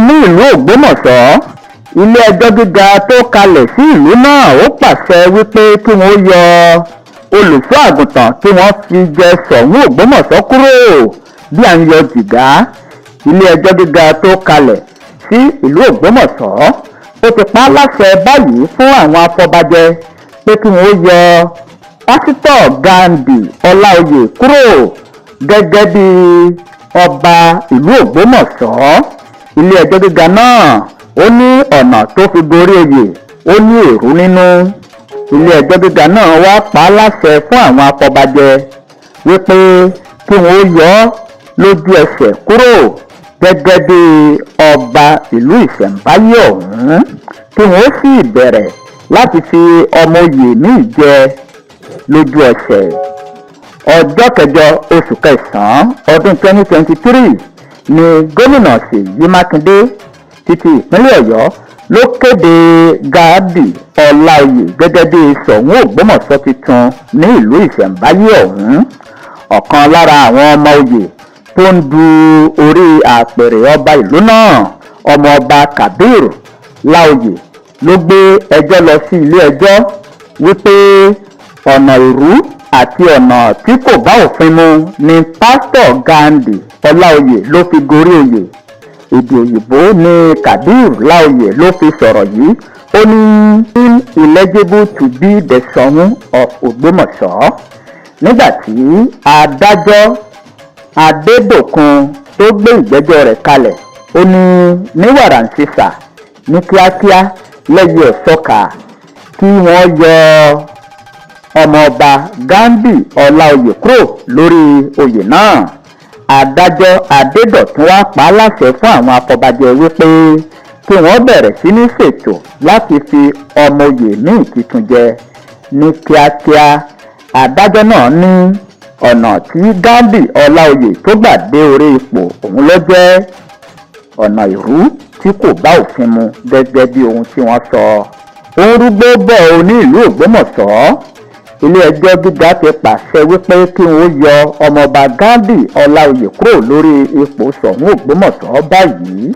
ní ìlú Ogbọmọsọ, ilé-ẹjọ́ gíga tó kalẹ̀ sí ìlú náà ó pàṣẹ wípé kí wọ́n yọ olùṣọ́ àgùntàn tí wọ́n fi jẹ Sòún Ogbọmọsọ kúrò bí à ń yọ jìgá. Ilé-ẹjọ́ gíga tó kalẹ̀ sí ìlú Ogbọmọsọ ó ti pa á láṣẹ báyìí fún àwọn afọbajẹ pé kí wọ́n yọ pásítọ̀ Ghandi Ọláoyè kúrò gẹ́gẹ́ bí ọba ìlú Ogbọmọsọ. Ilé-ẹjọ́ gíga náà ó ní ọ̀nà tó fi gorí oyè ó ní èrú nínú. Ilé-ẹjọ́ gíga náà wá pa á láṣẹ fún àwọn afọbajẹ wípé kí wọ́n yọ ọ́ lójú ẹsẹ̀ kúrò gẹ́gẹ́ bí ọba ìlú ìṣẹ̀ǹbáyé ọ̀hún, kí wọ́n sì bẹ̀rẹ̀ láti fi ọmọ oyè míì jẹ lójú ẹsẹ̀. Ọjọ́ kẹjọ oṣù kẹsàn-án ọdún 2023 ni gómìnà Ṣèyí Mákindé títí ìpínlẹ̀ Ọ̀yọ́ ló kéde Ghandi Ọláoyè gẹ́gẹ́ bí Sòún Ògbómọ̀ṣọ́ tuntun ní ìlú ìṣẹ̀ǹbáyé ọ̀hún. Ọ̀kan lára àwọn ọmọ oyè tó ń du orí àpèrè ọba ìlú náà, ọmọ ọba Kúrò Láoyè, ló gbé ẹjọ́ lọ sí ilé ẹjọ́ wípé ọ̀nà ìrú àti ọ̀nà tí kò bá òfin mu ni pásítọ̀ Ghandi Ọláoyè ló fi gorí oyè. Èdè òyìnbó ni Kúrò Láoyè ló fi sọ̀rọ̀ yìí. Ó ní ineligible to be the Sòún of Ogbọmọsọ. Nígbà tí adájọ́ Adédòkun tó gbé ìgbẹ́jọ́ rẹ̀ kalẹ̀, ó ní wàràǹṣeṣà ní kíákíá lẹ́yìn ọ̀sọ́kà kí wọ́n yọ ọmọọba Ghandi Ọláoyè kúrò lórí oyè náà. Adájọ́ Adédòkun wá pa á láṣẹ fún àwọn afọbajẹ wípé kí wọ́n bẹ̀rẹ̀ sí ní ṣètò láti fi ọmọ oyè míì tuntun jẹ ní kíákíá. Adájọ́ náà ní ọ̀nà tí Ghandi Ọláoyè tó gbà dé orí ipò òun ló jẹ́ ọ̀nà ìrú tí kò bá òfin mu gẹ́gẹ́ bí ohun tí wọ́n sọ. Ó ń rúgbó bọ̀ ní ìlú Ògbómọ̀ṣọ́. Ilé-ẹjọ́ gíga ti pàṣẹ wípé kí wọ́n yọ ọmọọba Ghandi Ọláoyè kúrò lórí ipò Sòún Ògbómọ̀ṣọ́ báyìí.